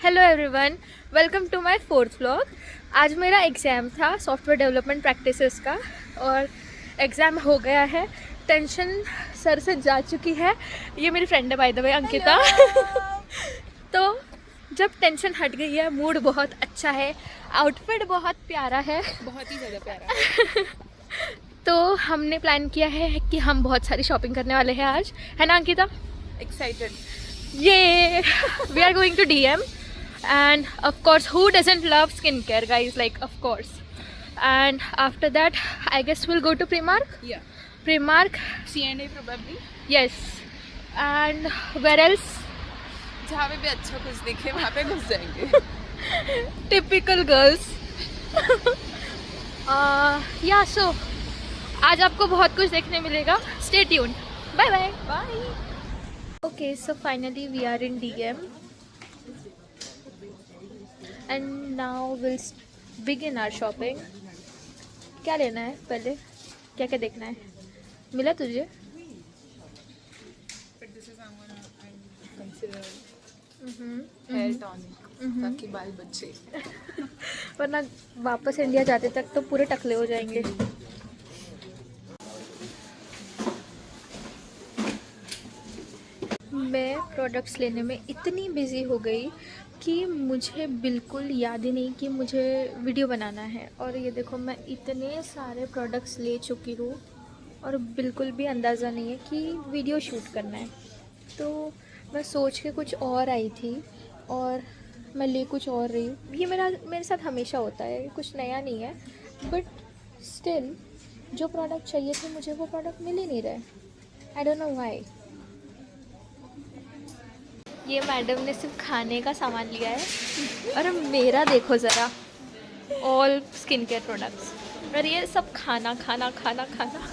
Hello everyone, welcome to my fourth vlog. आज मेरा exam था सॉफ्टवेयर डेवलपमेंट प्रैक्टिसेस का और एग्ज़ाम हो गया है। टेंशन सर से जा चुकी है। ये मेरी फ्रेंड है बाय द वे, अंकिता। तो जब टेंशन हट गई है, मूड बहुत अच्छा है, आउटफिट बहुत प्यारा है, बहुत ही ज़्यादा प्यारा। तो हमने प्लान किया है कि हम बहुत सारी शॉपिंग करने वाले हैं आज, है ना Ankita? Excited. Yay! We are going to DM, and of course, who doesn't love skincare, guys? Like, of course. And after that, I guess we'll go to Primark. Yeah. Primark, C&A probably. yes. And where else? जहाँ पे भी अच्छा कुछ दिखे वहाँ पे घुस जाएंगे। Typical girls. Yeah, so आज आपको बहुत कुछ देखने मिलेगा. Stay tuned. Bye bye. Bye. Okay, so finally we are in DM, and now we'll begin our shopping. क्या लेना है पहले? क्या क्या देखना है? मिला तुझे? But this is I'm gonna consider hair tonic ताकि बाल बचे। वरना वापस इंडिया जाते तक तो पूरे टकले हो जाएंगे। मैं प्रोडक्ट्स लेने में इतनी बिज़ी हो गई कि मुझे बिल्कुल याद ही नहीं कि मुझे वीडियो बनाना है। और ये देखो, मैं इतने सारे प्रोडक्ट्स ले चुकी हूँ और बिल्कुल भी अंदाज़ा नहीं है कि वीडियो शूट करना है। तो मैं सोच के कुछ और आई थी और मैं ले कुछ और रही हूँ। ये मेरे साथ हमेशा होता है, कुछ नया नहीं है, बट स्टिल जो प्रोडक्ट चाहिए थे मुझे वो प्रोडक्ट मिल ही नहीं रहे। आई डोंट नो व्हाई। ये मैडम ने सिर्फ खाने का सामान लिया है और मेरा देखो ज़रा, ऑल स्किन केयर प्रोडक्ट्स, और ये सब खाना खाना खाना खाना।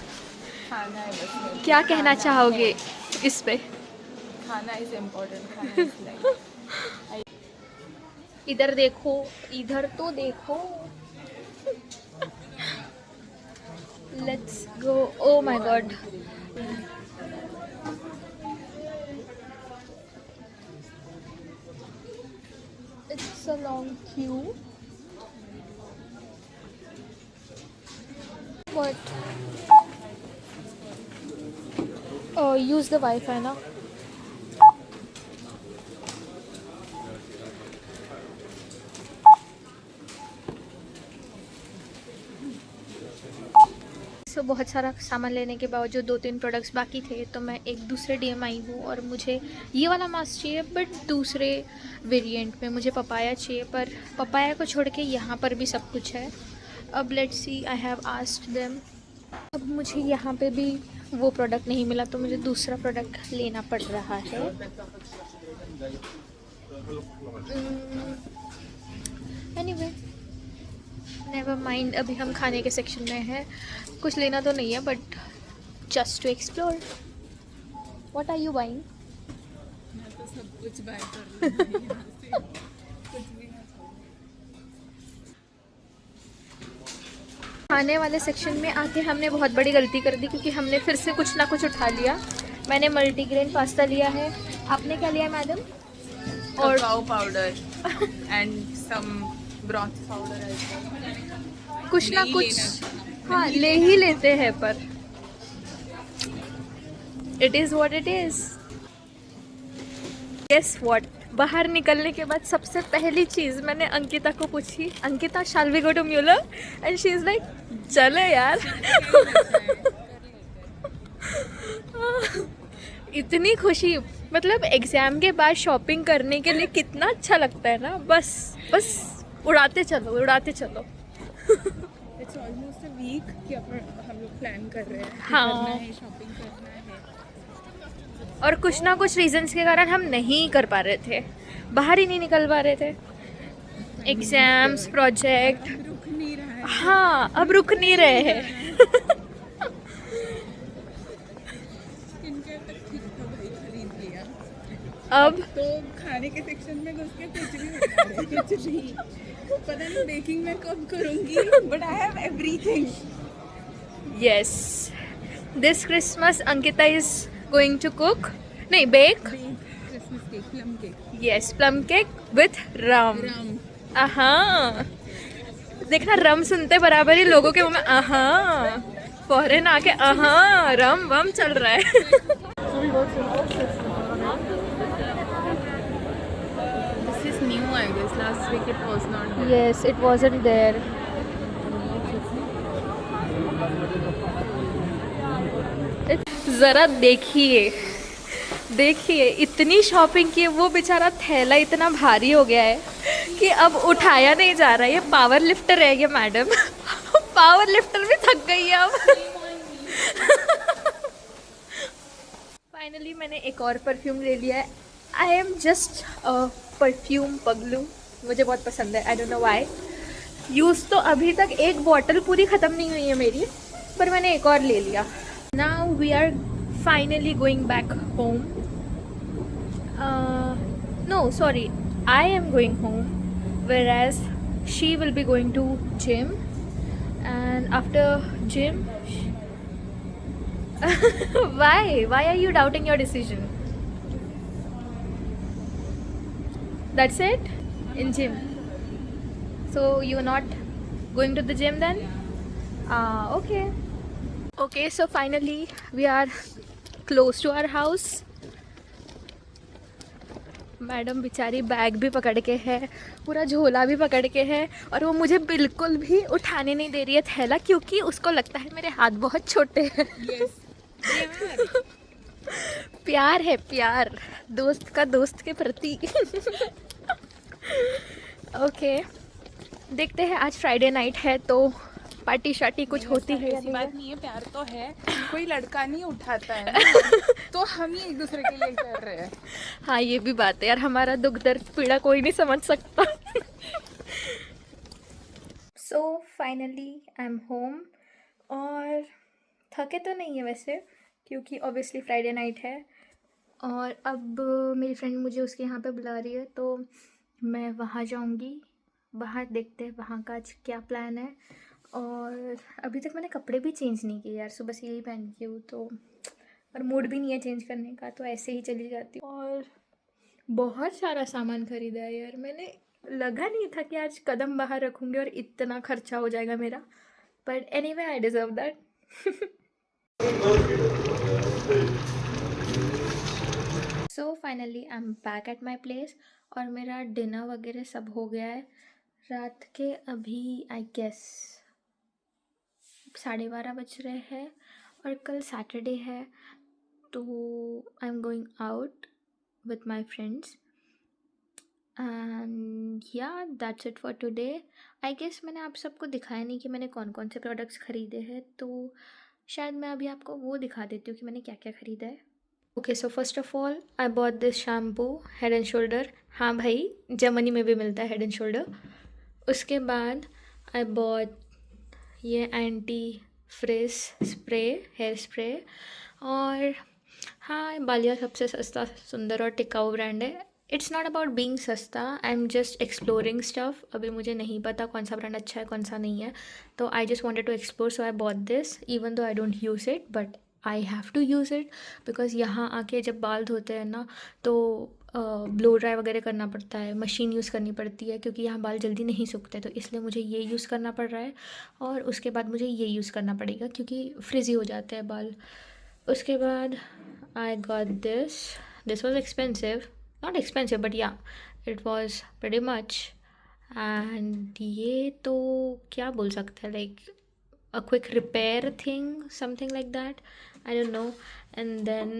खाना है बस। क्या कहना चाहोगे इस पे? खाना इज इम्पोर्टेंट। खाना इज लाइफ। इधर देखो, इधर तो देखो। Let's go. Oh my God, it's a long queue. What? Oh, use the Wi-Fi now. So, बहुत सारा सामान लेने के बावजूद 2-3 प्रोडक्ट्स बाकी थे, तो मैं एक दूसरे DM आई हूँ और मुझे ये वाला मास्क चाहिए, बट दूसरे वेरिएंट में। मुझे पपाया चाहिए, पर पपाया को छोड़ के यहाँ पर भी सब कुछ है। अब let's see, I have asked them. अब मुझे यहाँ पे भी वो प्रोडक्ट नहीं मिला, तो मुझे दूसरा प्रोडक्ट लेना पड़ रहा है। एनीवे, नेवर माइंड, अभी हम खाने के सेक्शन में हैं। कुछ लेना तो नहीं है, but just to explore. What are you buying? मैं तो सब कुछ बाय कर रही हूँ यहाँ से। कुछ भी ना छोड़ो। खाने वाले सेक्शन में आके हमने बहुत बड़ी गलती कर दी, क्योंकि हमने फिर से कुछ ना कुछ उठा लिया। मैंने मल्टीग्रेन पास्ता लिया है। आपने क्या लिया मैडम? और काओ powder and some broth powder. कुछ ना कुछ, हाँ, ले ही लेते हैं, पर it is what it is. Guess what? बाहर निकलने के बाद सबसे पहली चीज़ मैंने अंकिता को पूछी, Ankita shall we go to Muller? And she is like चले यार। इतनी खुशी, मतलब एग्ज़ाम के बाद शॉपिंग करने के लिए कितना अच्छा लगता है ना। बस उड़ाते चलो, उड़ाते चलो। इट्स ऑलमोस्ट अ वीक कि हम लोग प्लान कर रहे हैं। हाँ, शॉपिंग करना है। और कुछ ना कुछ रीजंस के कारण हम नहीं कर पा रहे थे, बाहर ही नहीं निकल पा रहे थे। एग्जाम्स, प्रोजेक्ट, रुक नहीं रहा है। हाँ, अब रुक नहीं रहे हैं। स्किन केयर तक ठीक था भाई, खरीद लिया। अब तो खाने के सेक्शन में घुस के कुछ भी बता रहे, कुछ नहीं। पता नहीं बेकिंग में कब करूँगी, but I have everything. Yes, this Christmas Ankita is going to cook, नहीं, bake. Christmas cake, plum cake. Yes, plum cake, with rum. Ram हाँ, देखना रम सुनते बराबर ही लोगों के मुंह में आहा, फौरन आके आहा रम वम चल रहा है। This is new I guess last week it was not yes, it wasn't there. ज़रा देखिए, देखिए इतनी शॉपिंग की है, वो बेचारा थैला इतना भारी हो गया है कि अब उठाया नहीं जा रहा है। ये पावर लिफ्टर है ये मैडम। पावर लिफ्टर भी थक गई है अब। फाइनली मैंने एक और परफ्यूम ले लिया है। आई एम जस्ट परफ्यूम पगलू, मुझे बहुत पसंद है, आई डोंट नो व्हाई। यूज़ तो अभी तक एक बॉटल पूरी ख़त्म नहीं हुई है मेरी, पर मैंने एक और ले लिया। Now we are finally going back home. No, sorry, I am going home, whereas she will be going to gym, and after gym why are you doubting your decision? That's it? In gym? So you're not going to the gym then? Okay, so finally we are close to our house. Madam बेचारी bag भी पकड़ के है, पूरा झोला भी पकड़ के है, और वो मुझे बिल्कुल भी उठाने नहीं दे रही है थैला, क्योंकि उसको लगता है मेरे हाथ बहुत छोटे हैं। यस प्यार है, प्यार दोस्त का दोस्त के प्रति। ओके, देखते हैं, आज फ्राइडे नाइट है तो पार्टी शार्टी कुछ होती है या ऐसी नहीं बात है। नहीं है, प्यार तो है, कोई लड़का नहीं उठाता है ना, तो हम ही एक दूसरे के लिए कर रहे हैं। हाँ ये भी बात है यार, हमारा दुख दर्द पीड़ा कोई नहीं समझ सकता। So finally I am home, और थके तो नहीं है वैसे, क्योंकि ऑब्वियसली फ्राइडे नाइट है, और अब मेरी फ्रेंड मुझे उसके यहाँ पे बुला रही है, तो मैं वहाँ जाऊँगी। बाहर देखते हैं वहाँ का आज क्या प्लान है। और अभी तक मैंने कपड़े भी चेंज नहीं किए यार, सुबह से यही पहन के हूँ, तो और मूड भी नहीं है चेंज करने का, तो ऐसे ही चली जाती हूँ। और बहुत सारा सामान खरीदा है यार मैंने, लगा नहीं था कि आज कदम बाहर रखूँगी और इतना खर्चा हो जाएगा मेरा, but anyway I deserve that. So finally I am back at my place, और मेरा डिनर वगैरह सब हो गया है। रात के अभी आई गेस 12:30 बज रहे हैं, और कल सैटरडे है, तो I am going out with my friends, and yeah that's it for today. I guess मैंने आप सबको दिखाया नहीं कि मैंने कौन कौन से प्रोडक्ट्स ख़रीदे हैं, तो शायद मैं अभी आपको वो दिखा देती हूँ कि मैंने क्या क्या ख़रीदा है। Okay, so first of all I bought this shampoo head and shoulder. हाँ भाई, जर्मनी में भी मिलता है हेड एंड शोल्डर। उसके बाद आई बॉट ये anti frizz spray, hair spray, और हाँ बालिया सबसे सस्ता, सुंदर और टिकाऊ ब्रांड है। इट्स नॉट अबाउट बीइंग सस्ता, I am just exploring stuff. अभी मुझे नहीं पता कौन सा ब्रांड अच्छा है कौन सा नहीं है, तो I just wanted to explore, so I bought this even though I don't use it, but I have to use it because यहाँ आके जब बाल धोते हैं ना, तो ब्लो ड्राई वगैरह करना पड़ता है, मशीन यूज़ करनी पड़ती है, क्योंकि यहाँ बाल जल्दी नहीं सूखते, तो इसलिए मुझे ये यूज़ करना पड़ रहा है। और उसके बाद मुझे ये यूज़ करना पड़ेगा क्योंकि फ्रिजी हो जाते हैं बाल। उसके बाद I got this was expensive, not expensive but yeah it was pretty much, and ये तो क्या बोल सकते हैं, like a quick repair thing, something like that, I don't know. And then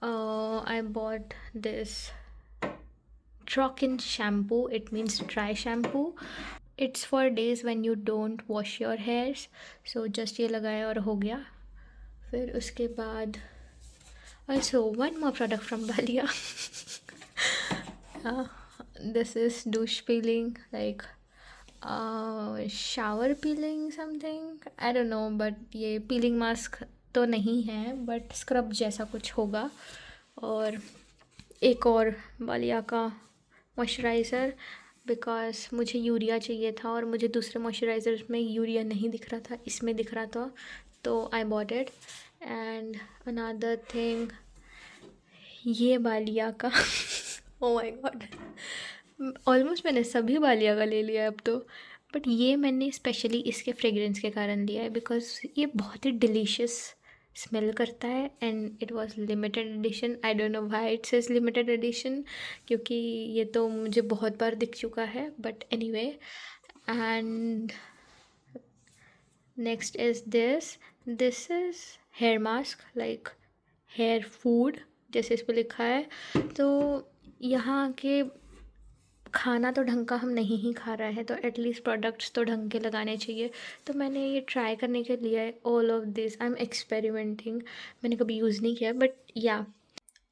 I bought this Trocken shampoo. It means dry shampoo. It's for days when you don't wash your hairs, so just ये लगाया और हो गया। फिर उसके बाद also one more product from Balia. This is douche peeling, like shower piling something, I don't no, but ये piling mask तो नहीं है, बट स्क्रब जैसा कुछ होगा। और एक और बालिया का मॉइस्चराइज़र, बिकॉज मुझे यूरिया चाहिए था और मुझे दूसरे मॉइस्चराइज़र में यूरिया नहीं दिख रहा था, इसमें दिख रहा था, तो I bought it. And another thing, ये बालिया का ओ माय गॉड, ऑलमोस्ट मैंने सभी बालिया का ले लिया है अब तो, बट ये मैंने स्पेशली इसके फ्रेग्रेंस के कारण लिया है बिकॉज ये बहुत ही डिलीशियस स्मेल करता है and it was limited edition. I don't know why it says limited edition, क्योंकि ये तो मुझे बहुत बार दिख चुका है, but anyway. And next is this is hair mask, like hair food जैसे इस पे लिखा है। तो यहाँ के खाना तो ढंग का हम नहीं ही खा रहे हैं, तो एटलीस्ट प्रोडक्ट्स तो ढंग के लगाने चाहिए। तो मैंने ये ट्राई करने के लिए all of this I am experimenting. मैंने कभी यूज़ नहीं किया, बट या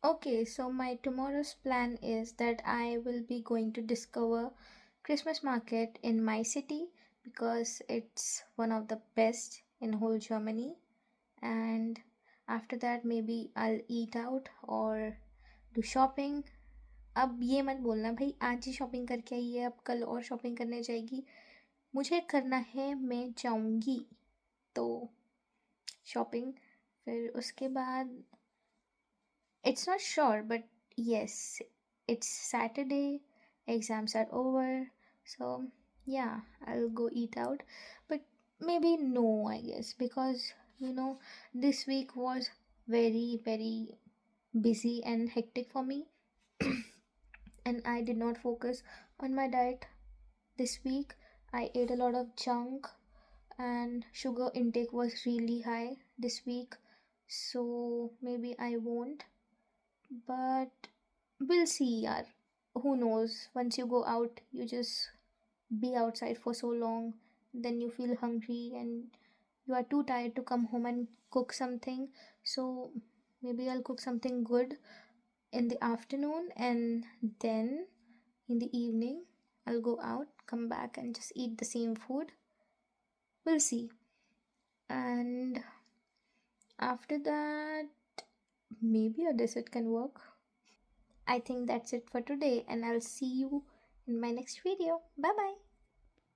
okay, so my tomorrow's plan is that I will be going to discover Christmas market in my city because it's one of the best in whole Germany. And after that maybe I'll eat out or do shopping. अब ये मत बोलना भाई आज ही shopping करके आई है, अब कल और शॉपिंग करने जाएगी। मुझे करना है, मैं जाऊंगी तो शॉपिंग। फिर उसके बाद it's not sure, but yes, it's Saturday, exams are over, so yeah, I'll go eat out. But maybe no, I guess, because this week was very, very busy and hectic for me, and I did not focus on my diet this week. I ate a lot of junk, and sugar intake was really high this week, so maybe I won't, but we'll see, yaar. Who knows? Once you go out, you just be outside for so long, then you feel hungry and you are too tired to come home and cook something. So maybe I'll cook something good in the afternoon, and then in the evening I'll go out, come back and just eat the same food. We'll see. And after that, maybe a dessert can work. I think that's it for today, and I'll see you in my next video. Bye bye.